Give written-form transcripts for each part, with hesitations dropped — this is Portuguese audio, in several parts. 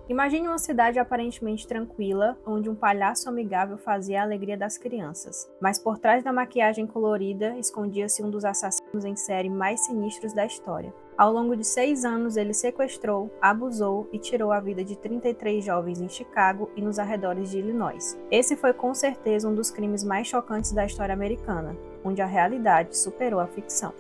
Imagine uma cidade aparentemente tranquila, onde um palhaço amigável fazia a alegria das crianças. Mas por trás da maquiagem colorida, escondia-se um dos assassinos em série mais sinistros da história. Ao longo de 6 anos, ele sequestrou, abusou e tirou a vida de 33 jovens em Chicago e nos arredores de Illinois. Esse foi com certeza um dos crimes mais chocantes da história americana, onde a realidade superou a ficção.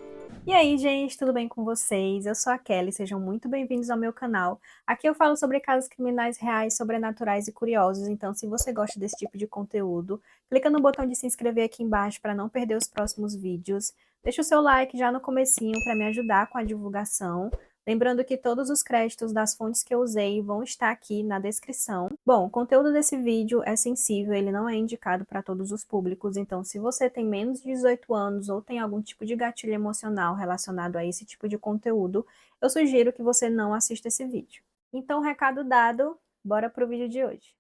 E aí, gente, tudo bem com vocês? Eu sou a Kelly, sejam muito bem-vindos ao meu canal. Aqui eu falo sobre casos criminais reais, sobrenaturais e curiosos, então se você gosta desse tipo de conteúdo, clica no botão de se inscrever aqui embaixo para não perder os próximos vídeos. Deixa o seu like já no comecinho para me ajudar com a divulgação. Lembrando que todos os créditos das fontes que eu usei vão estar aqui na descrição. Bom, o conteúdo desse vídeo é sensível, ele não é indicado para todos os públicos, então se você tem menos de 18 anos ou tem algum tipo de gatilho emocional relacionado a esse tipo de conteúdo, eu sugiro que você não assista esse vídeo. Então, recado dado, bora pro vídeo de hoje.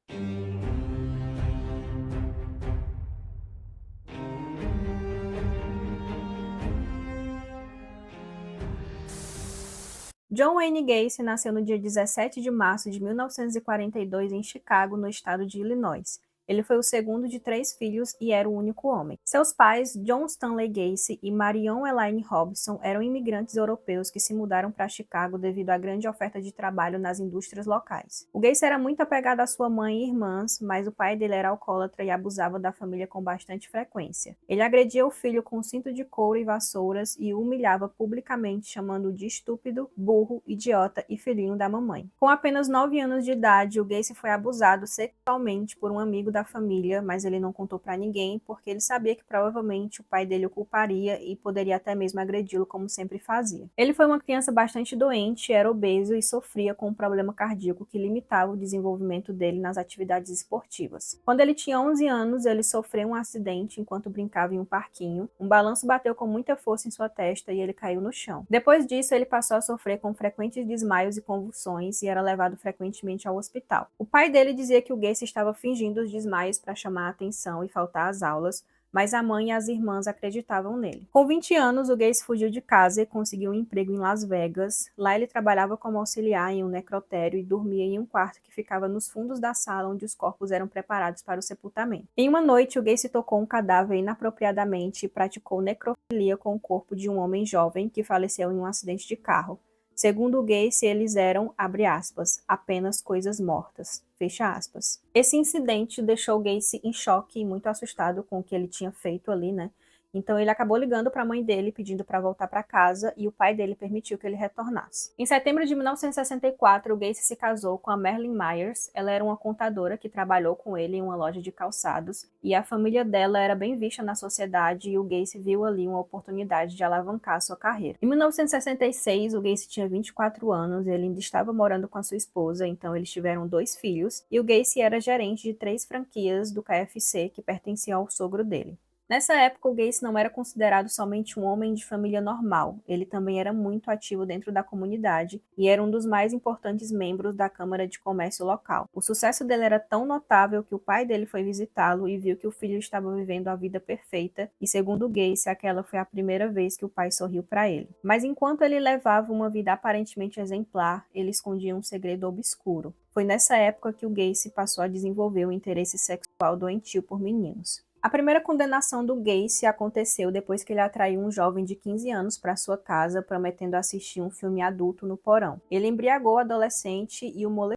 John Wayne Gacy nasceu no dia 17 de março de 1942 em Chicago, no estado de Illinois. Ele foi o segundo de 3 filhos e era o único homem. Seus pais, John Stanley Gacy e Marion Elaine Robson, eram imigrantes europeus que se mudaram para Chicago devido à grande oferta de trabalho nas indústrias locais. O Gacy era muito apegado à sua mãe e irmãs, mas o pai dele era alcoólatra e abusava da família com bastante frequência. Ele agredia o filho com cinto de couro e vassouras e o humilhava publicamente, chamando-o de estúpido, burro, idiota e filhinho da mamãe. Com apenas 9 anos de idade, o Gacy foi abusado sexualmente por um amigo da família, mas ele não contou para ninguém porque ele sabia que provavelmente o pai dele o culparia e poderia até mesmo agredi-lo como sempre fazia. Ele foi uma criança bastante doente, era obeso e sofria com um problema cardíaco que limitava o desenvolvimento dele nas atividades esportivas. Quando ele tinha 11 anos, ele sofreu um acidente enquanto brincava em um parquinho. Um balanço bateu com muita força em sua testa e ele caiu no chão. Depois disso, ele passou a sofrer com frequentes desmaios e convulsões e era levado frequentemente ao hospital. O pai dele dizia que o Gacy estava fingindo os desmaios para chamar a atenção e faltar às aulas, mas a mãe e as irmãs acreditavam nele. Com 20 anos, o Gacy fugiu de casa e conseguiu um emprego em Las Vegas. Lá ele trabalhava como auxiliar em um necrotério e dormia em um quarto que ficava nos fundos da sala onde os corpos eram preparados para o sepultamento. Em uma noite, o Gacy tocou um cadáver inapropriadamente e praticou necrofilia com o corpo de um homem jovem que faleceu em um acidente de carro. Segundo o Gacy, eles eram, abre aspas, apenas coisas mortas, fecha aspas. Esse incidente deixou o Gacy em choque e muito assustado com o que ele tinha feito ali, né? Então ele acabou ligando para a mãe dele pedindo para voltar para casa e o pai dele permitiu que ele retornasse. Em setembro de 1964, o Gacy se casou com a Marilyn Myers. Ela era uma contadora que trabalhou com ele em uma loja de calçados e a família dela era bem vista na sociedade e o Gacy viu ali uma oportunidade de alavancar sua carreira. Em 1966, o Gacy tinha 24 anos, ele ainda estava morando com a sua esposa, então eles tiveram 2 filhos e o Gacy era gerente de 3 franquias do KFC que pertenciam ao sogro dele. Nessa época, o Gacy não era considerado somente um homem de família normal, ele também era muito ativo dentro da comunidade e era um dos mais importantes membros da Câmara de Comércio local. O sucesso dele era tão notável que o pai dele foi visitá-lo e viu que o filho estava vivendo a vida perfeita e, segundo o Gacy, aquela foi a primeira vez que o pai sorriu para ele. Mas enquanto ele levava uma vida aparentemente exemplar, ele escondia um segredo obscuro. Foi nessa época que o Gacy passou a desenvolver o interesse sexual doentio por meninos. A primeira condenação do Gacy aconteceu depois que ele atraiu um jovem de 15 anos para sua casa, prometendo assistir um filme adulto no porão. Ele embriagou o adolescente e o molestou.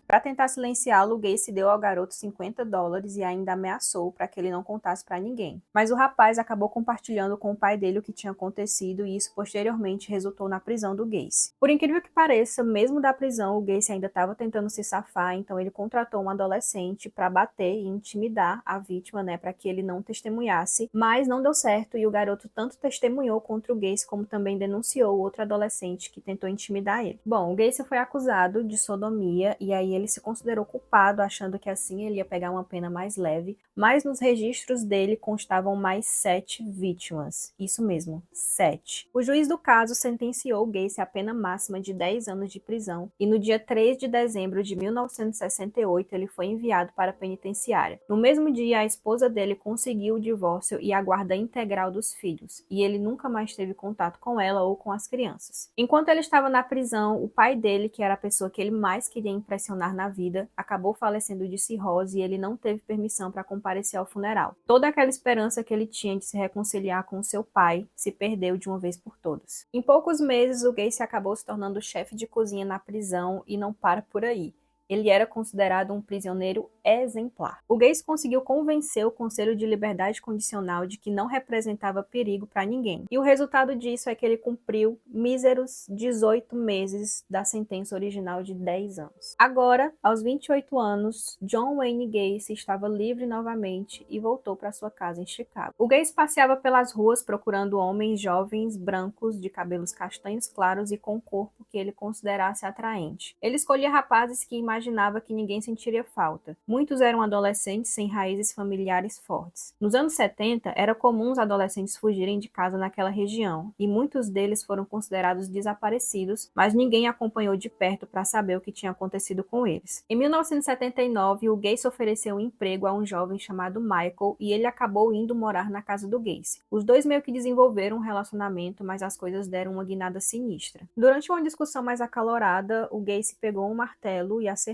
Para tentar silenciá-lo, o Gacy deu ao garoto $50 e ainda ameaçou para que ele não contasse para ninguém. Mas o rapaz acabou compartilhando com o pai dele o que tinha acontecido e isso posteriormente resultou na prisão do Gacy. Por incrível que pareça, mesmo da prisão, o Gacy ainda estava tentando se safar, então ele contratou um adolescente para bater e intimidar a vítima, né, para que ele não testemunhasse, mas não deu certo e o garoto tanto testemunhou contra o Gacy como também denunciou outro adolescente que tentou intimidar ele. Bom, o Gacy foi acusado de sodomia e aí ele se considerou culpado, achando que assim ele ia pegar uma pena mais leve, mas nos registros dele constavam mais 7 vítimas. Isso mesmo, 7. O juiz do caso sentenciou o Gacy à pena máxima de 10 anos de prisão e no dia 3 de dezembro de 1968 ele foi enviado para a penitenciária. No mesmo dia, a esposa dele conseguiu o divórcio e a guarda integral dos filhos, e ele nunca mais teve contato com ela ou com as crianças. Enquanto ele estava na prisão, o pai dele, que era a pessoa que ele mais queria impressionar, impressionar na vida, acabou falecendo de cirrose e ele não teve permissão para comparecer ao funeral. Toda aquela esperança que ele tinha de se reconciliar com seu pai se perdeu de uma vez por todas. Em poucos meses, o Gacy acabou se tornando chefe de cozinha na prisão e não para por aí. Ele era considerado um prisioneiro exemplar. O Gacy conseguiu convencer o Conselho de Liberdade Condicional de que não representava perigo para ninguém. E o resultado disso é que ele cumpriu míseros 18 meses da sentença original de 10 anos. Agora, aos 28 anos, John Wayne Gacy estava livre novamente e voltou para sua casa em Chicago. O Gacy passeava pelas ruas procurando homens jovens, brancos, de cabelos castanhos claros e com corpo que ele considerasse atraente. Ele escolhia rapazes que imaginava que ninguém sentiria falta. Muitos eram adolescentes sem raízes familiares fortes. Nos anos 70, era comum os adolescentes fugirem de casa naquela região, e muitos deles foram considerados desaparecidos, mas ninguém acompanhou de perto para saber o que tinha acontecido com eles. Em 1979, o Gacy ofereceu um emprego a um jovem chamado Michael e ele acabou indo morar na casa do Gacy. Os dois meio que desenvolveram um relacionamento, mas as coisas deram uma guinada sinistra. Durante uma discussão mais acalorada, o Gacy pegou um martelo e acertou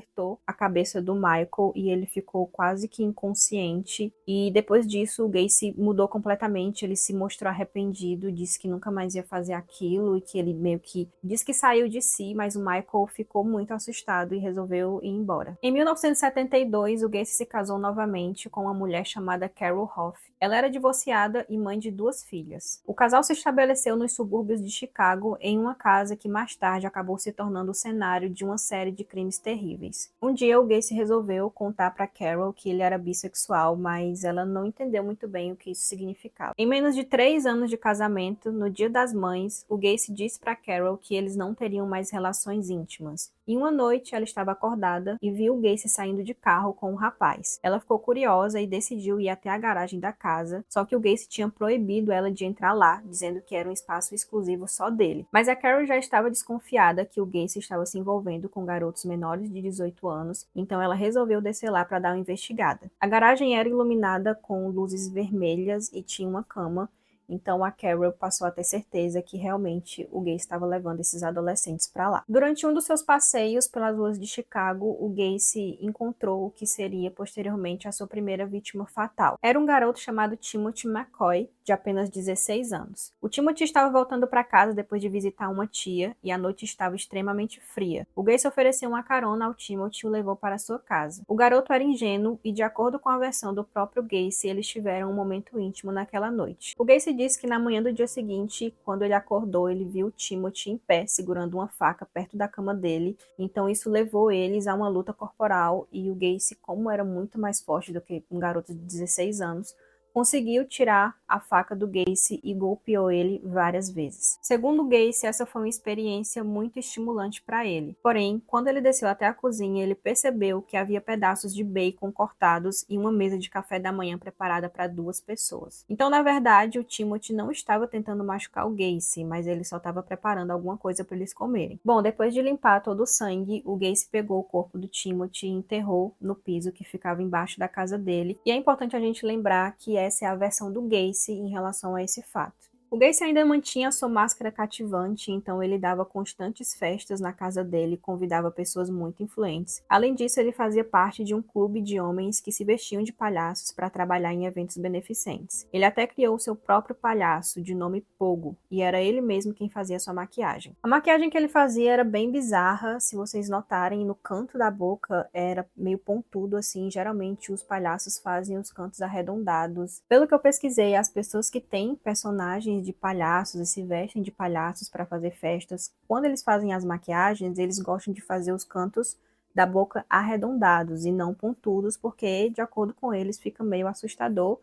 a cabeça do Michael e ele ficou quase que inconsciente. E depois disso, o Gacy mudou completamente, ele se mostrou arrependido, disse que nunca mais ia fazer aquilo e que ele meio que disse que saiu de si, mas o Michael ficou muito assustado e resolveu ir embora. Em 1972, o Gacy se casou novamente com uma mulher chamada Carol Hoff. Ela era divorciada e mãe de 2 filhas. O casal se estabeleceu nos subúrbios de Chicago em uma casa que mais tarde acabou se tornando o cenário de uma série de crimes terríveis. Um dia o Gacy resolveu contar para Carol que ele era bissexual, mas ela não entendeu muito bem o que isso significava. Em menos de 3 anos de casamento, no Dia das Mães, o Gacy disse para Carol que eles não teriam mais relações íntimas. E uma noite ela estava acordada e viu o Gacy saindo de carro com um rapaz. Ela ficou curiosa e decidiu ir até a garagem da casa, só que o Gacy tinha proibido ela de entrar lá, dizendo que era um espaço exclusivo só dele. Mas a Carol já estava desconfiada que o Gacy estava se envolvendo com garotos menores de 18 anos, então ela resolveu descer lá para dar uma investigada. A garagem era iluminada com luzes vermelhas e tinha uma cama, então a Carol passou a ter certeza que realmente o Gacy estava levando esses adolescentes para lá. Durante um dos seus passeios pelas ruas de Chicago, o Gacy encontrou o que seria posteriormente a sua primeira vítima fatal. Era um garoto chamado Timothy McCoy, de apenas 16 anos. O Timothy estava voltando para casa depois de visitar uma tia e a noite estava extremamente fria. O Gacy ofereceu uma carona ao Timothy e o levou para sua casa. O garoto era ingênuo e, de acordo com a versão do próprio Gacy, eles tiveram um momento íntimo naquela noite. O Gacy disse que na manhã do dia seguinte, quando ele acordou, ele viu o Timothy em pé, segurando uma faca perto da cama dele. Então isso levou eles a uma luta corporal e o Gacy, como era muito mais forte do que um garoto de 16 anos, conseguiu tirar a faca do Gacy e golpeou ele várias vezes. Segundo Gacy, essa foi uma experiência muito estimulante para ele. Porém, quando ele desceu até a cozinha, ele percebeu que havia pedaços de bacon cortados e uma mesa de café da manhã preparada para 2 pessoas. Então, na verdade, o Timothy não estava tentando machucar o Gacy, mas ele só estava preparando alguma coisa para eles comerem. Bom, depois de limpar todo o sangue, o Gacy pegou o corpo do Timothy e enterrou no piso que ficava embaixo da casa dele. E é importante a gente lembrar que essa é a versão do Gacy em relação a esse fato. O Gacy ainda mantinha sua máscara cativante, então ele dava constantes festas na casa dele e convidava pessoas muito influentes. Além disso, ele fazia parte de um clube de homens que se vestiam de palhaços para trabalhar em eventos beneficentes. Ele até criou seu próprio palhaço, de nome Pogo, e era ele mesmo quem fazia sua maquiagem. A maquiagem que ele fazia era bem bizarra, se vocês notarem, no canto da boca era meio pontudo assim, geralmente os palhaços fazem os cantos arredondados. Pelo que eu pesquisei, as pessoas que têm personagens de palhaços e se vestem de palhaços para fazer festas, quando eles fazem as maquiagens, eles gostam de fazer os cantos da boca arredondados e não pontudos, porque, de acordo com eles, fica meio assustador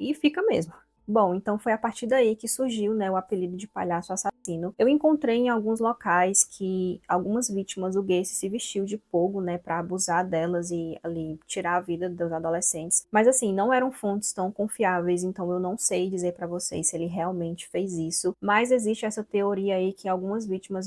e fica mesmo. Bom, então foi a partir daí que surgiu, né, o apelido de palhaço assassino. Eu encontrei em alguns locais que algumas vítimas, o Gacy se vestiu de Pogo, né, para abusar delas e ali tirar a vida dos adolescentes. Mas assim, não eram fontes tão confiáveis, então eu não sei dizer para vocês se ele realmente fez isso. Mas existe essa teoria aí que algumas vítimas,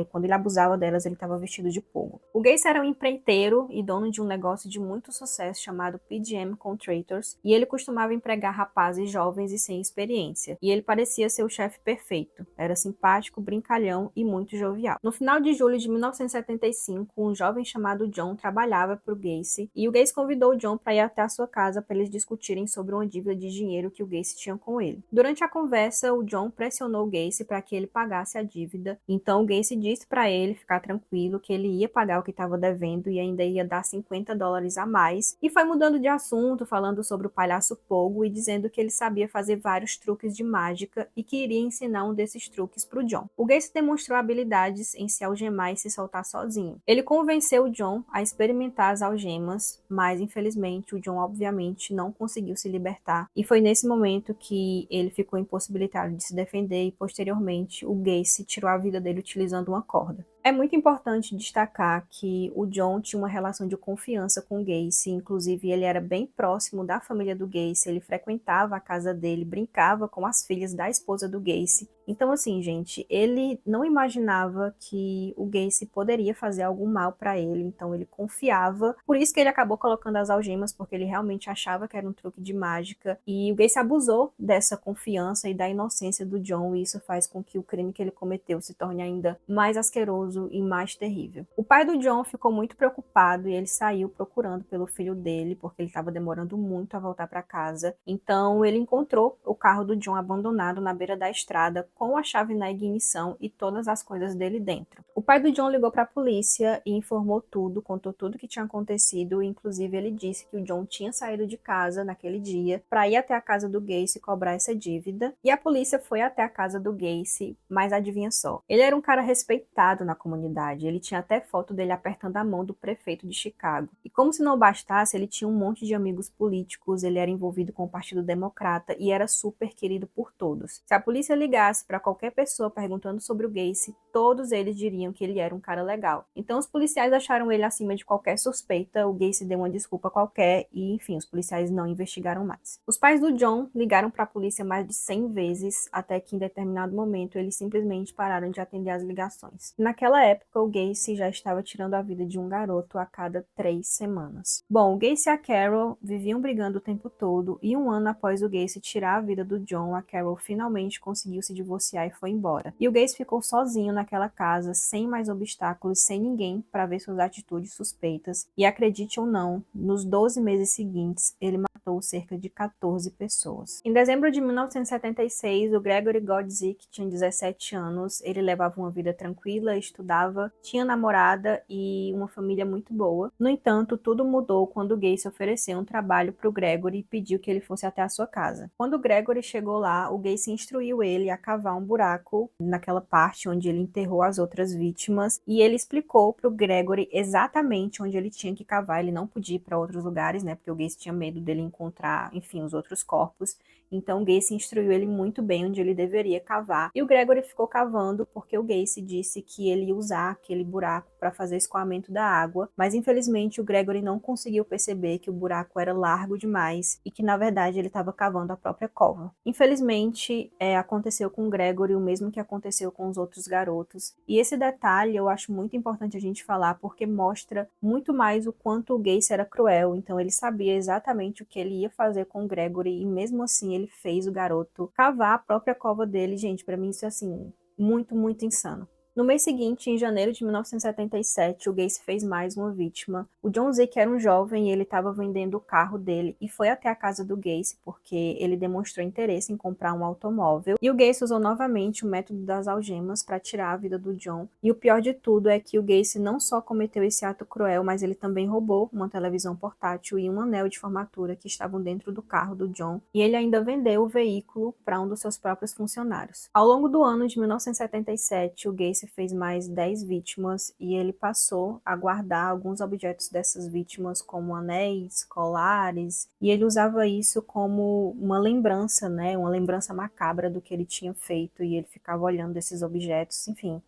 quando ele abusava delas, ele estava vestido de Pogo. O Gacy era um empreiteiro e dono de um negócio de muito sucesso chamado PGM Contractors, e ele costumava empregar rapazes jovens e sem experiência. E ele parecia ser o chefe perfeito. Era simpático, brincalhão e muito jovial. No final de julho de 1975, um jovem chamado John trabalhava para o Gacy e o Gacy convidou o John para ir até a sua casa para eles discutirem sobre uma dívida de dinheiro que o Gacy tinha com ele. Durante a conversa, o John pressionou o Gacy para que ele pagasse a dívida, então o Gacy disse para ele ficar tranquilo que ele ia pagar o que estava devendo e ainda ia dar $50 a mais, e foi mudando de assunto, falando sobre o palhaço Pogo e dizendo que ele sabia fazer vários truques de mágica e que iria ensinar um desses truques para o John. O Gacy demonstrou habilidades em se algemar e se soltar sozinho. Ele convenceu o John a experimentar as algemas, mas infelizmente o John obviamente não conseguiu se libertar, e foi nesse momento que ele ficou impossibilitado de se defender e posteriormente o Gacy tirou a vida dele utilizando uma corda. É muito importante destacar que o John tinha uma relação de confiança com o Gacy, inclusive ele era bem próximo da família do Gacy, ele frequentava a casa dele, brincava com as filhas da esposa do Gacy. Então, assim, gente, ele não imaginava que o Gacy poderia fazer algum mal para ele, então ele confiava. Por isso que ele acabou colocando as algemas, porque ele realmente achava que era um truque de mágica. E o Gacy abusou dessa confiança e da inocência do John, e isso faz com que o crime que ele cometeu se torne ainda mais asqueroso e mais terrível. O pai do John ficou muito preocupado e ele saiu procurando pelo filho dele, porque ele estava demorando muito a voltar para casa. Então ele encontrou o carro do John abandonado na beira da estrada, com a chave na ignição e todas as coisas dele dentro. O pai do John ligou para a polícia e informou tudo, contou tudo que tinha acontecido, inclusive ele disse que o John tinha saído de casa naquele dia para ir até a casa do Gacy cobrar essa dívida, e a polícia foi até a casa do Gacy, mas adivinha só, ele era um cara respeitado na comunidade, ele tinha até foto dele apertando a mão do prefeito de Chicago. E como se não bastasse, ele tinha um monte de amigos políticos, ele era envolvido com o Partido Democrata e era super querido por todos. Se a polícia ligasse para qualquer pessoa perguntando sobre o Gacy, todos eles diriam que ele era um cara legal. Então os policiais acharam ele acima de qualquer suspeita, o Gacy deu uma desculpa qualquer e, enfim, os policiais não investigaram mais. Os pais do John ligaram para a polícia mais de 100 vezes, até que em determinado momento eles simplesmente pararam de atender as ligações. Naquela época, o Gacy já estava tirando a vida de um garoto a cada 3 semanas. Bom, o Gacy e a Carol viviam brigando o tempo todo, e um ano após o Gacy tirar a vida do John, a Carol finalmente conseguiu se divorciar e foi embora. E o Gacy ficou sozinho naquela casa, sem mais obstáculos, sem ninguém para ver suas atitudes suspeitas. E acredite ou não, nos 12 meses seguintes, ele matou cerca de 14 pessoas. Em dezembro de 1976, o Gregory Godzik tinha 17 anos, ele levava uma vida tranquila, estudava, tinha namorada e uma família muito boa. No entanto, tudo mudou quando o Gacy ofereceu um trabalho para o Gregory e pediu que ele fosse até a sua casa. Quando o Gregory chegou lá, o Gacy instruiu ele a cavar um buraco naquela parte onde ele enterrou as outras vítimas e ele explicou para o Gregory exatamente onde ele tinha que cavar. Ele não podia ir para outros lugares, né, porque o Gacy tinha medo dele encontrar, enfim, os outros corpos. Então o Gacy instruiu ele muito bem onde ele deveria cavar. E o Gregory ficou cavando porque o Gacy disse que ele ia usar aquele buraco para fazer escoamento da água, mas infelizmente o Gregory não conseguiu perceber que o buraco era largo demais e que na verdade ele estava cavando a própria cova. Infelizmente, aconteceu com o Gregory o mesmo que aconteceu com os outros garotos. E esse detalhe eu acho muito importante a gente falar porque mostra muito mais o quanto o Gacy era cruel. Então ele sabia exatamente o que ele ia fazer com o Gregory e mesmo assim ele fez o garoto cavar a própria cova dele. Gente, pra mim isso é assim, muito, muito insano. No mês seguinte, em janeiro de 1977, o Gacy fez mais uma vítima. O John Zick era um jovem e ele estava vendendo o carro dele e foi até a casa do Gacy porque ele demonstrou interesse em comprar um automóvel. E o Gacy usou novamente o método das algemas para tirar a vida do John. E o pior de tudo é que o Gacy não só cometeu esse ato cruel, mas ele também roubou uma televisão portátil e um anel de formatura que estavam dentro do carro do John. E ele ainda vendeu o veículo para um dos seus próprios funcionários. Ao longo do ano de 1977, o Gacy fez mais 10 vítimas e ele passou a guardar alguns objetos dessas vítimas como anéis, colares, e ele usava isso como uma lembrança, né, uma lembrança macabra do que ele tinha feito e ele ficava olhando esses objetos, enfim.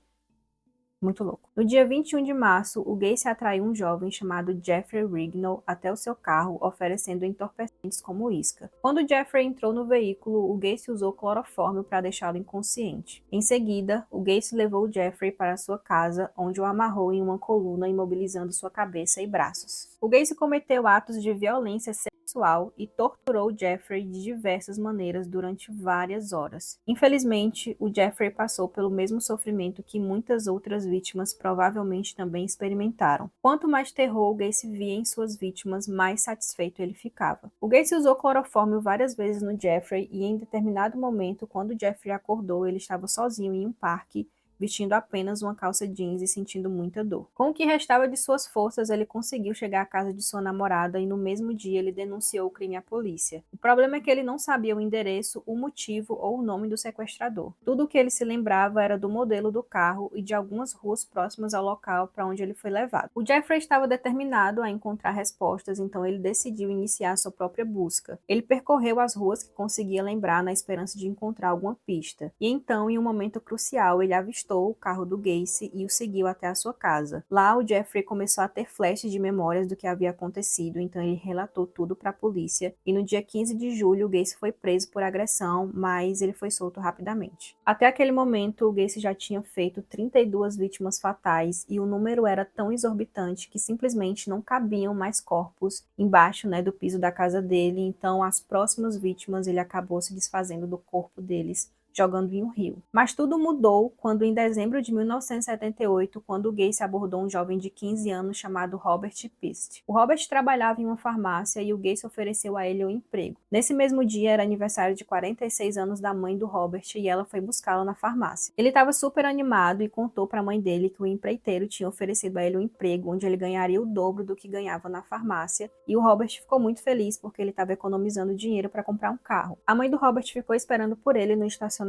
Muito louco. No dia 21 de março, o Gacy atraiu um jovem chamado Jeffrey Rignall até o seu carro, oferecendo entorpecentes como isca. Quando Jeffrey entrou no veículo, o Gacy usou clorofórmio para deixá-lo inconsciente. Em seguida, o Gacy levou Jeffrey para sua casa, onde o amarrou em uma coluna, imobilizando sua cabeça e braços. O Gacy cometeu atos de violência sexual e torturou Jeffrey de diversas maneiras durante várias horas. Infelizmente, o Jeffrey passou pelo mesmo sofrimento que muitas outras vítimas provavelmente também experimentaram. Quanto mais terror o Gacy via em suas vítimas, mais satisfeito ele ficava. O Gacy usou clorofórmio várias vezes no Jeffrey e em determinado momento, quando Jeffrey acordou, ele estava sozinho em um parque, vestindo apenas uma calça jeans e sentindo muita dor. Com o que restava de suas forças, ele conseguiu chegar à casa de sua namorada e no mesmo dia ele denunciou o crime à polícia. O problema é que ele não sabia o endereço, o motivo ou o nome do sequestrador. Tudo o que ele se lembrava era do modelo do carro e de algumas ruas próximas ao local para onde ele foi levado. O Jeffrey estava determinado a encontrar respostas, então ele decidiu iniciar sua própria busca. Ele percorreu as ruas que conseguia lembrar na esperança de encontrar alguma pista. E então, em um momento crucial, ele avistou o carro do Gacy e o seguiu até a sua casa. Lá, o Jeffrey começou a ter flashes de memórias do que havia acontecido, então ele relatou tudo para a polícia e no dia 15 de julho o Gacy foi preso por agressão, mas ele foi solto rapidamente. Até aquele momento, o Gacy já tinha feito 32 vítimas fatais e o número era tão exorbitante que simplesmente não cabiam mais corpos embaixo, do piso da casa dele, então as próximas vítimas ele acabou se desfazendo do corpo deles, jogando em um rio. Mas tudo mudou quando, em dezembro de 1978, quando o Gacy abordou um jovem de 15 anos chamado Robert Pist. O Robert trabalhava em uma farmácia e o Gacy ofereceu a ele um emprego. Nesse mesmo dia era aniversário de 46 anos da mãe do Robert e ela foi buscá-lo na farmácia. Ele estava super animado e contou para a mãe dele que o empreiteiro tinha oferecido a ele um emprego onde ele ganharia o dobro do que ganhava na farmácia, e o Robert ficou muito feliz porque ele estava economizando dinheiro para comprar um carro. A mãe do Robert ficou esperando por ele no estacionamento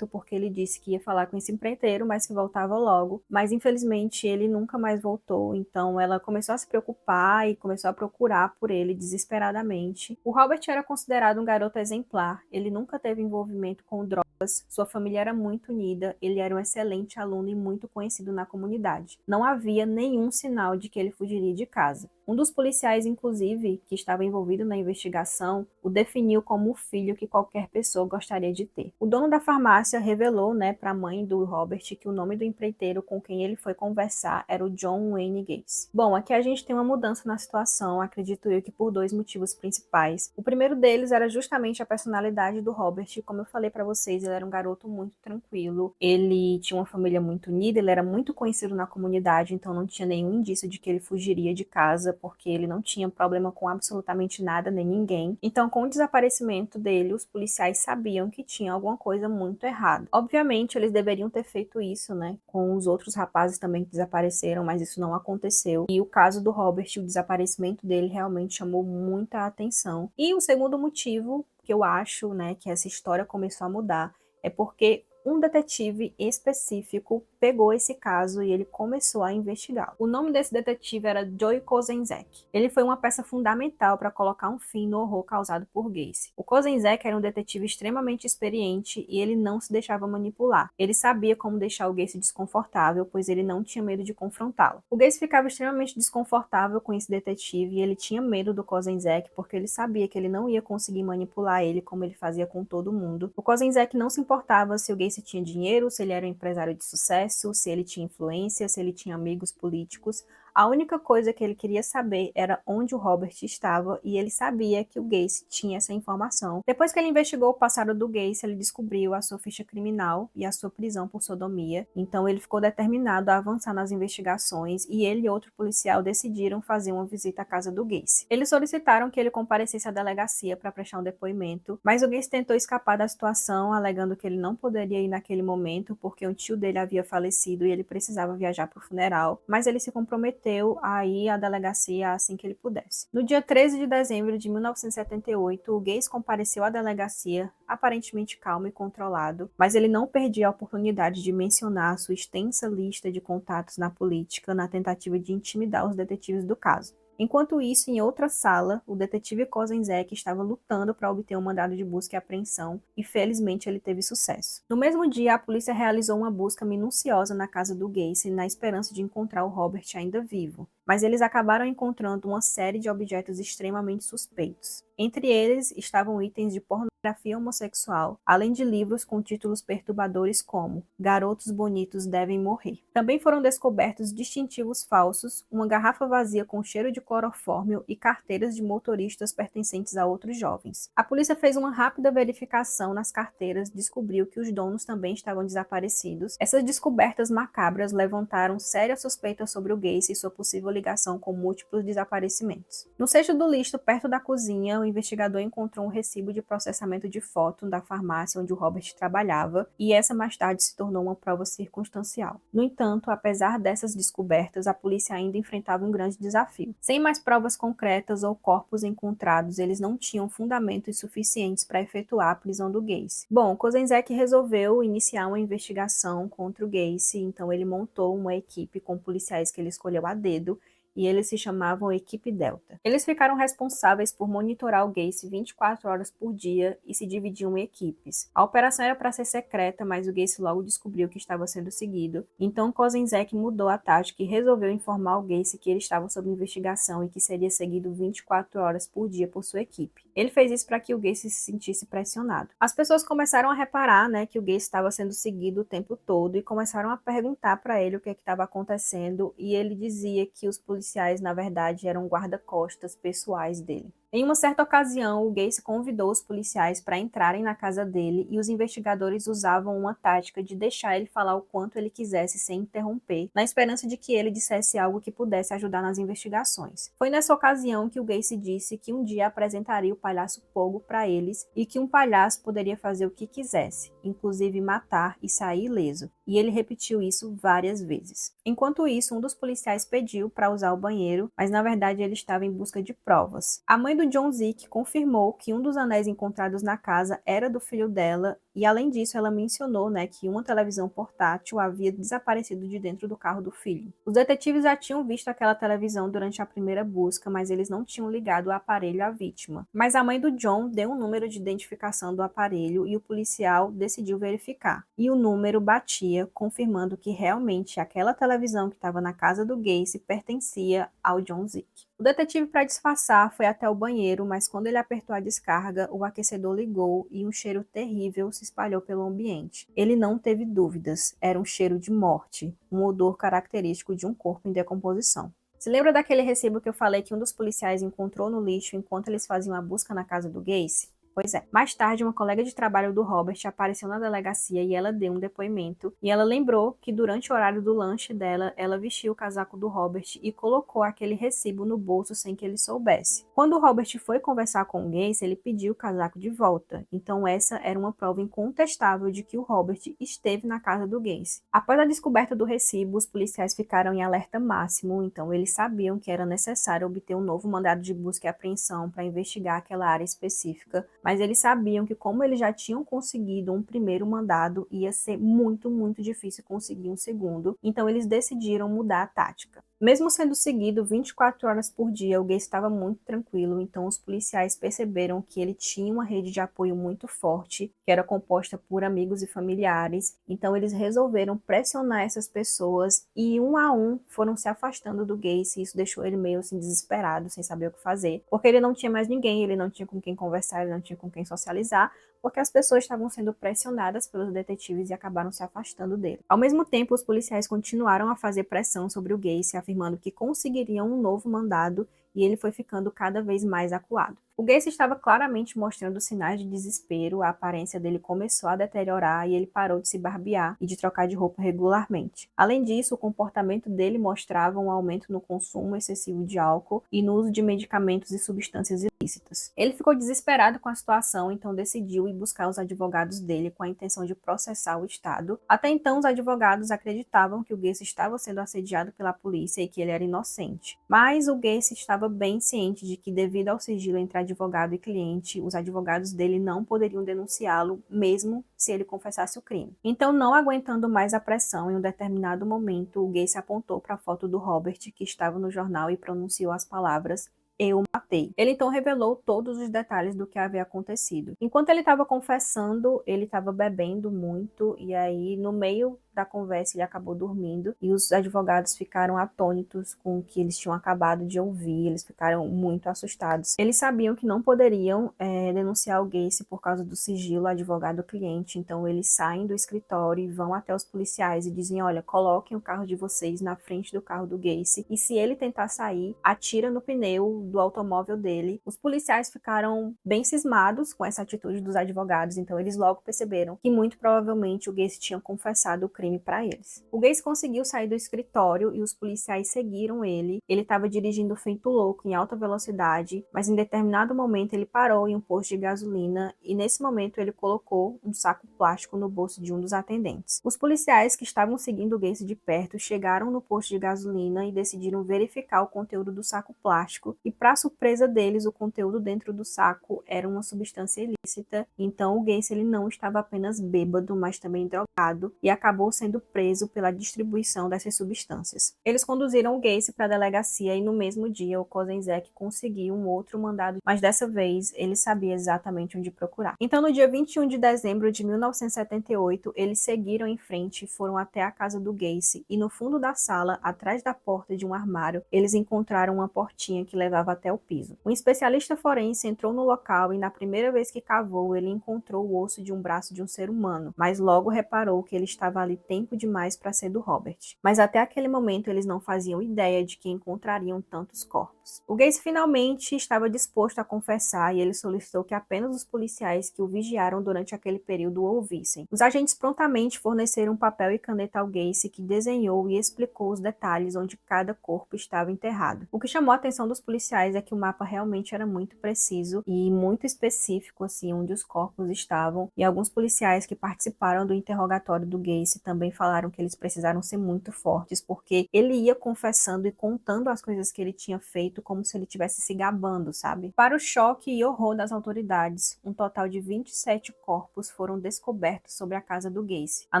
porque ele disse que ia falar com esse empreiteiro, mas que voltava logo. Mas infelizmente ele nunca mais voltou, então ela começou a se preocupar e começou a procurar por ele desesperadamente. O Robert era considerado um garoto exemplar, ele nunca teve envolvimento com drogas, sua família era muito unida, ele era um excelente aluno e muito conhecido na comunidade. Não havia nenhum sinal de que ele fugiria de casa. Um dos policiais, inclusive, que estava envolvido na investigação, o definiu como o filho que qualquer pessoa gostaria de ter. O dono da farmácia revelou, para a mãe do Robert que o nome do empreiteiro com quem ele foi conversar era o John Wayne Gacy. Bom, aqui a gente tem uma mudança na situação, acredito eu que por dois motivos principais. O primeiro deles era justamente a personalidade do Robert. Como eu falei para vocês, ele era um garoto muito tranquilo, ele tinha uma família muito unida, ele era muito conhecido na comunidade, então não tinha nenhum indício de que ele fugiria de casa, porque ele não tinha problema com absolutamente nada nem ninguém. Então, com o desaparecimento dele, os policiais sabiam que tinha alguma coisa muito errada. Obviamente, eles deveriam ter feito isso, com os outros rapazes também que desapareceram, mas isso não aconteceu. E o caso do Robert, o desaparecimento dele realmente chamou muita atenção. E o segundo motivo que eu acho, que essa história começou a mudar é porque um detetive específico pegou esse caso e ele começou a investigar. O nome desse detetive era Joey Kozenzek. Ele foi uma peça fundamental para colocar um fim no horror causado por Gacy. O Kozenzek era um detetive extremamente experiente e ele não se deixava manipular. Ele sabia como deixar o Gacy desconfortável, pois ele não tinha medo de confrontá-lo. O Gacy ficava extremamente desconfortável com esse detetive e ele tinha medo do Kozenzek porque ele sabia que ele não ia conseguir manipular ele como ele fazia com todo mundo. O Kozenzek não se importava se o Gacy tinha dinheiro, se ele era um empresário de sucesso, se ele tinha influência, se ele tinha amigos políticos. A única coisa que ele queria saber era onde o Robert estava e ele sabia que o Gacy tinha essa informação. Depois que ele investigou o passado do Gacy, ele descobriu a sua ficha criminal e a sua prisão por sodomia. Então ele ficou determinado a avançar nas investigações e ele e outro policial decidiram fazer uma visita à casa do Gacy. Eles solicitaram que ele comparecesse à delegacia para prestar um depoimento, mas o Gacy tentou escapar da situação, alegando que ele não poderia ir naquele momento porque um tio dele havia falecido e ele precisava viajar para o funeral, mas ele se comprometeu a ir à delegacia assim que ele pudesse. No dia 13 de dezembro de 1978, o Gacy compareceu à delegacia, aparentemente calmo e controlado, mas ele não perdia a oportunidade de mencionar sua extensa lista de contatos na política na tentativa de intimidar os detetives do caso. Enquanto isso, em outra sala, o detetive Kozenzek estava lutando para obter um mandado de busca e apreensão e felizmente ele teve sucesso. No mesmo dia, a polícia realizou uma busca minuciosa na casa do Gacy na esperança de encontrar o Robert ainda vivo. mas eles acabaram encontrando uma série de objetos extremamente suspeitos. Entre eles estavam itens de pornografia homossexual, além de livros com títulos perturbadores como Garotos Bonitos Devem Morrer. Também foram descobertos distintivos falsos, uma garrafa vazia com cheiro de clorofórmio e carteiras de motoristas pertencentes a outros jovens. A polícia fez uma rápida verificação nas carteiras, descobriu que os donos também estavam desaparecidos. Essas descobertas macabras levantaram sérias suspeitas sobre o Gacy e sua possível ligação com múltiplos desaparecimentos. No cesto do lixo, perto da cozinha, o investigador encontrou um recibo de processamento de foto da farmácia onde o Robert trabalhava, e essa mais tarde se tornou uma prova circunstancial. No entanto, apesar dessas descobertas, a polícia ainda enfrentava um grande desafio. Sem mais provas concretas ou corpos encontrados, eles não tinham fundamentos suficientes para efetuar a prisão do Gacy. Bom, Kozenzek resolveu iniciar uma investigação contra o Gacy, então ele montou uma equipe com policiais que ele escolheu a dedo, e eles se chamavam Equipe Delta. Eles ficaram responsáveis por monitorar o Gacy 24 horas por dia e se dividiam em equipes. A operação era para ser secreta, mas o Gacy logo descobriu que estava sendo seguido, então Kozenzek mudou a tática e resolveu informar o Gacy que ele estava sob investigação e que seria seguido 24 horas por dia por sua equipe. Ele fez isso para que o Gacy se sentisse pressionado. As pessoas começaram a reparar, que o Gacy estava sendo seguido o tempo todo e começaram a perguntar para ele o que estava acontecendo, e ele dizia que os policiais, na verdade, eram guarda-costas pessoais dele. Em uma certa ocasião, o Gacy convidou os policiais para entrarem na casa dele e os investigadores usavam uma tática de deixar ele falar o quanto ele quisesse sem interromper, na esperança de que ele dissesse algo que pudesse ajudar nas investigações. Foi nessa ocasião que o Gacy disse que um dia apresentaria o palhaço Pogo para eles e que um palhaço poderia fazer o que quisesse, inclusive matar e sair ileso. E ele repetiu isso várias vezes. Enquanto isso, um dos policiais pediu para usar o banheiro, mas na verdade ele estava em busca de provas. A mãe do John Zick confirmou que um dos anéis encontrados na casa era do filho dela e, além disso, ela mencionou que uma televisão portátil havia desaparecido de dentro do carro do filho. Os detetives já tinham visto aquela televisão durante a primeira busca, mas eles não tinham ligado o aparelho à vítima. Mas a mãe do John deu um número de identificação do aparelho e o policial decidiu verificar. E o número batia, confirmando que realmente aquela televisão que estava na casa do Gacy pertencia ao John Zick. O detetive, para disfarçar, foi até o banheiro, mas quando ele apertou a descarga, o aquecedor ligou e um cheiro terrível se espalhou pelo ambiente. Ele não teve dúvidas, era um cheiro de morte, um odor característico de um corpo em decomposição. Se lembra daquele recibo que eu falei que um dos policiais encontrou no lixo enquanto eles faziam a busca na casa do Gacy? Pois é. Mais tarde, uma colega de trabalho do Robert apareceu na delegacia e ela deu um depoimento. E ela lembrou que durante o horário do lanche dela, ela vestiu o casaco do Robert e colocou aquele recibo no bolso sem que ele soubesse. Quando o Robert foi conversar com o Gacy, ele pediu o casaco de volta. Então essa era uma prova incontestável de que o Robert esteve na casa do Gacy. Após a descoberta do recibo, os policiais ficaram em alerta máximo, então eles sabiam que era necessário obter um novo mandado de busca e apreensão para investigar aquela área específica, mas eles sabiam que, como eles já tinham conseguido um primeiro mandado, ia ser muito, muito difícil conseguir um segundo, então eles decidiram mudar a tática. Mesmo sendo seguido 24 horas por dia, o Gacy estava muito tranquilo, então os policiais perceberam que ele tinha uma rede de apoio muito forte, que era composta por amigos e familiares, então eles resolveram pressionar essas pessoas e um a um foram se afastando do Gacy, e isso deixou ele meio assim desesperado, sem saber o que fazer, porque ele não tinha mais ninguém, ele não tinha com quem conversar, ele não tinha com quem socializar, porque as pessoas estavam sendo pressionadas pelos detetives e acabaram se afastando dele. Ao mesmo tempo, os policiais continuaram a fazer pressão sobre o Gacy, afirmando que conseguiriam um novo mandado, e ele foi ficando cada vez mais acuado. O Gacy estava claramente mostrando sinais de desespero, a aparência dele começou a deteriorar e ele parou de se barbear e de trocar de roupa regularmente. Além disso, o comportamento dele mostrava um aumento no consumo excessivo de álcool e no uso de medicamentos e substâncias ilícitas. Ele ficou desesperado com a situação, então decidiu ir buscar os advogados dele com a intenção de processar o Estado. Até então, os advogados acreditavam que o Gacy estava sendo assediado pela polícia e que ele era inocente. Mas o Gacy estava bem ciente de que, devido ao sigilo entre advogado e cliente, os advogados dele não poderiam denunciá-lo, mesmo se ele confessasse o crime. Então, não aguentando mais a pressão, em um determinado momento, o Gacy apontou para a foto do Robert, que estava no jornal, e pronunciou as palavras "eu matei". Ele então revelou todos os detalhes do que havia acontecido. Enquanto ele estava confessando, ele estava bebendo muito, e aí, no meio da conversa ele acabou dormindo e os advogados ficaram atônitos com o que eles tinham acabado de ouvir, eles ficaram muito assustados. Eles sabiam que não poderiam denunciar o Gacy por causa do sigilo advogado-cliente, então eles saem do escritório e vão até os policiais e dizem, olha, coloquem o carro de vocês na frente do carro do Gacy e se ele tentar sair, atira no pneu do automóvel dele. Os policiais ficaram bem cismados com essa atitude dos advogados, então eles logo perceberam que muito provavelmente o Gacy tinha confessado o crime para eles. O Gacy conseguiu sair do escritório e os policiais seguiram ele. Ele estava dirigindo feito louco em alta velocidade, mas em determinado momento ele parou em um posto de gasolina e nesse momento ele colocou um saco plástico no bolso de um dos atendentes. Os policiais que estavam seguindo o Gacy de perto chegaram no posto de gasolina e decidiram verificar o conteúdo do saco plástico e, para surpresa deles, o conteúdo dentro do saco era uma substância ilícita. Então o Gacy ele não estava apenas bêbado, mas também drogado e acabou sendo preso pela distribuição dessas substâncias. Eles conduziram o Gacy para a delegacia e no mesmo dia o Kozenzek conseguiu um outro mandado, mas dessa vez ele sabia exatamente onde procurar. Então no dia 21 de dezembro de 1978, eles seguiram em frente e foram até a casa do Gacy e no fundo da sala, atrás da porta de um armário, eles encontraram uma portinha que levava até o piso. Um especialista forense entrou no local e na primeira vez que cavou, ele encontrou o osso de um braço de um ser humano, mas logo reparou que ele estava ali tempo demais para ser do Robert. Mas até aquele momento eles não faziam ideia de que encontrariam tantos corpos. O Gacy finalmente estava disposto a confessar e ele solicitou que apenas os policiais que o vigiaram durante aquele período o ouvissem. Os agentes prontamente forneceram papel e caneta ao Gacy, que desenhou e explicou os detalhes onde cada corpo estava enterrado. O que chamou a atenção dos policiais é que o mapa realmente era muito preciso e muito específico, assim, onde os corpos estavam, e alguns policiais que participaram do interrogatório do Gacy também falaram que eles precisaram ser muito fortes, porque ele ia confessando e contando as coisas que ele tinha feito como se ele estivesse se gabando, sabe? Para o choque e horror das autoridades, um total de 27 corpos foram descobertos sobre a casa do Gacy. A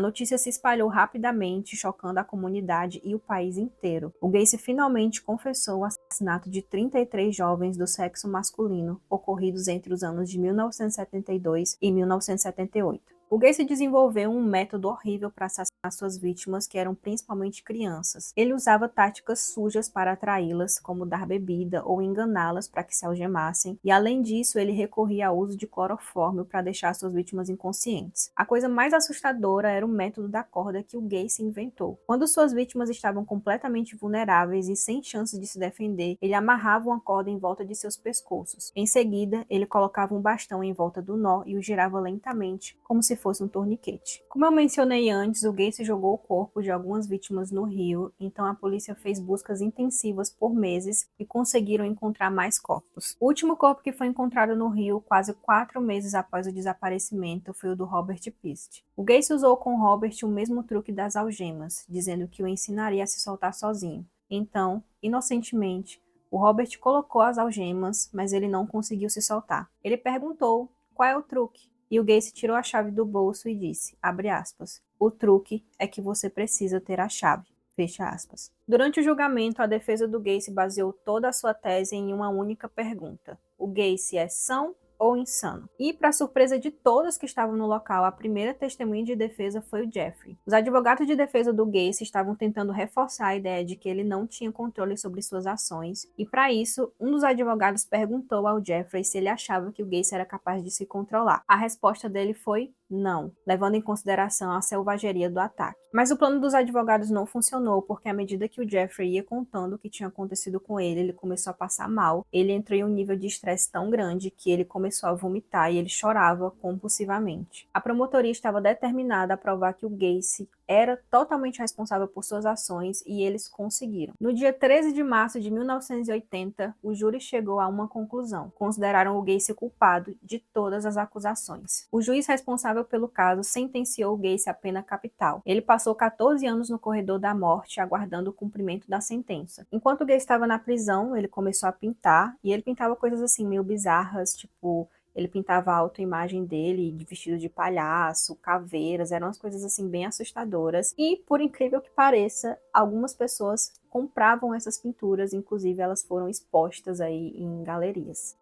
notícia se espalhou rapidamente, chocando a comunidade e o país inteiro. O Gacy finalmente confessou o assassinato de 33 jovens do sexo masculino, ocorridos entre os anos de 1972 e 1978. O Gacy desenvolveu um método horrível para assassinar suas vítimas, que eram principalmente crianças. Ele usava táticas sujas para atraí-las, como dar bebida ou enganá-las para que se algemassem, e além disso, ele recorria ao uso de clorofórmio para deixar suas vítimas inconscientes. A coisa mais assustadora era o método da corda que o Gacy inventou. Quando suas vítimas estavam completamente vulneráveis e sem chance de se defender, ele amarrava uma corda em volta de seus pescoços. Em seguida, ele colocava um bastão em volta do nó e o girava lentamente, como se fosse um torniquete. Como eu mencionei antes, o Gacy jogou o corpo de algumas vítimas no rio, então a polícia fez buscas intensivas por meses e conseguiram encontrar mais corpos. O último corpo que foi encontrado no rio, quase 4 meses após o desaparecimento, foi o do Robert Pist. O Gacy usou com Robert o mesmo truque das algemas, dizendo que o ensinaria a se soltar sozinho. Então, inocentemente, o Robert colocou as algemas, mas ele não conseguiu se soltar. Ele perguntou qual é o truque. E o Gacy tirou a chave do bolso e disse, abre aspas, o truque é que você precisa ter a chave, fecha aspas. Durante o julgamento, a defesa do Gacy baseou toda a sua tese em uma única pergunta. O Gacy é são ou insano? E, para surpresa de todos que estavam no local, a primeira testemunha de defesa foi o Jeffrey. Os advogados de defesa do Gacy estavam tentando reforçar a ideia de que ele não tinha controle sobre suas ações, e para isso, um dos advogados perguntou ao Jeffrey se ele achava que o Gacy era capaz de se controlar. A resposta dele foi não, levando em consideração a selvageria do ataque. Mas o plano dos advogados não funcionou, porque à medida que o Jeffrey ia contando o que tinha acontecido com ele começou a passar mal. Ele entrou em um nível de estresse tão grande que ele começou a vomitar e ele chorava compulsivamente. A promotoria estava determinada a provar que o Gacy era totalmente responsável por suas ações e eles conseguiram. No dia 13 de março de 1980, o júri chegou a uma conclusão. Consideraram o Gacy culpado de todas as acusações. O juiz responsável pelo caso sentenciou o Gacy à pena capital. Ele passou 14 anos no corredor da morte, aguardando o cumprimento da sentença. Enquanto o Gacy estava na prisão, ele começou a pintar, e ele pintava coisas assim meio bizarras, tipo ele pintava a autoimagem dele de vestido de palhaço, caveiras, eram umas coisas assim bem assustadoras. E, por incrível que pareça, algumas pessoas compravam essas pinturas, inclusive elas foram expostas aí em galerias.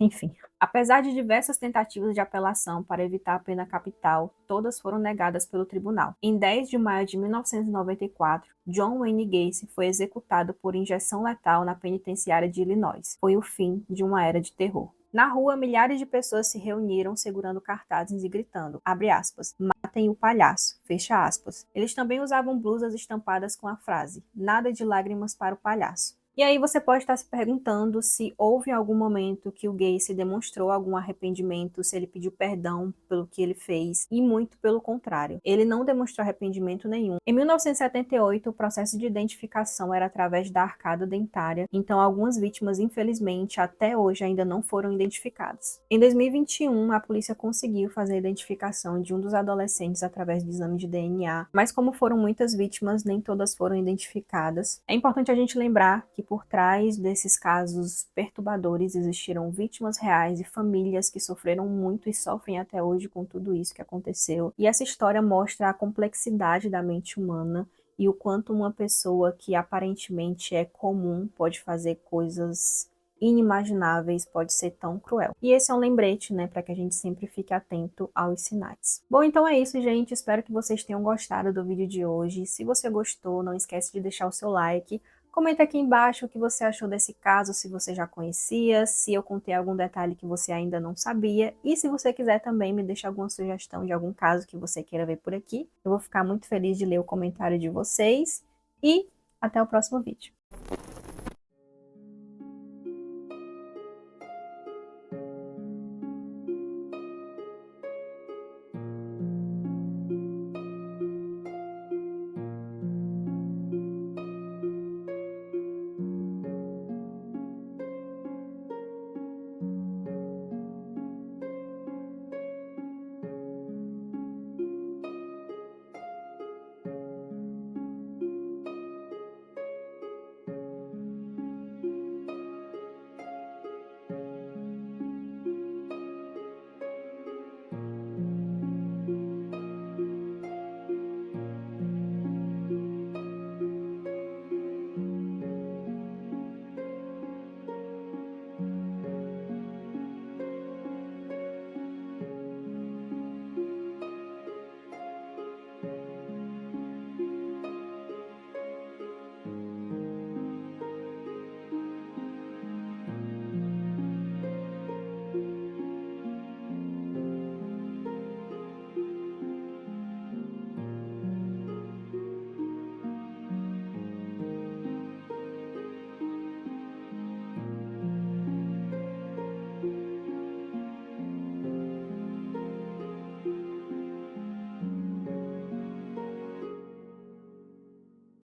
Enfim, apesar de diversas tentativas de apelação para evitar a pena capital, todas foram negadas pelo tribunal. Em 10 de maio de 1994, John Wayne Gacy foi executado por injeção letal na penitenciária de Illinois. Foi o fim de uma era de terror. Na rua, milhares de pessoas se reuniram segurando cartazes e gritando, abre aspas, matem o palhaço, fecha aspas. Eles também usavam blusas estampadas com a frase, nada de lágrimas para o palhaço. E aí você pode estar se perguntando se houve algum momento que o Gacy demonstrou algum arrependimento, se ele pediu perdão pelo que ele fez, e muito pelo contrário. Ele não demonstrou arrependimento nenhum. Em 1978, o processo de identificação era através da arcada dentária, então algumas vítimas, infelizmente, até hoje ainda não foram identificadas. Em 2021, a polícia conseguiu fazer a identificação de um dos adolescentes através do exame de DNA, mas como foram muitas vítimas, nem todas foram identificadas. É importante a gente lembrar que por trás desses casos perturbadores existiram vítimas reais e famílias que sofreram muito e sofrem até hoje com tudo isso que aconteceu. E essa história mostra a complexidade da mente humana e o quanto uma pessoa que aparentemente é comum pode fazer coisas inimagináveis, pode ser tão cruel. E esse é um lembrete, né, para que a gente sempre fique atento aos sinais. Bom, então é isso, gente. Espero que vocês tenham gostado do vídeo de hoje. Se você gostou, não esquece de deixar o seu like. Comenta aqui embaixo o que você achou desse caso, se você já conhecia, se eu contei algum detalhe que você ainda não sabia. E se você quiser também me deixar alguma sugestão de algum caso que você queira ver por aqui. Eu vou ficar muito feliz de ler o comentário de vocês. E até o próximo vídeo.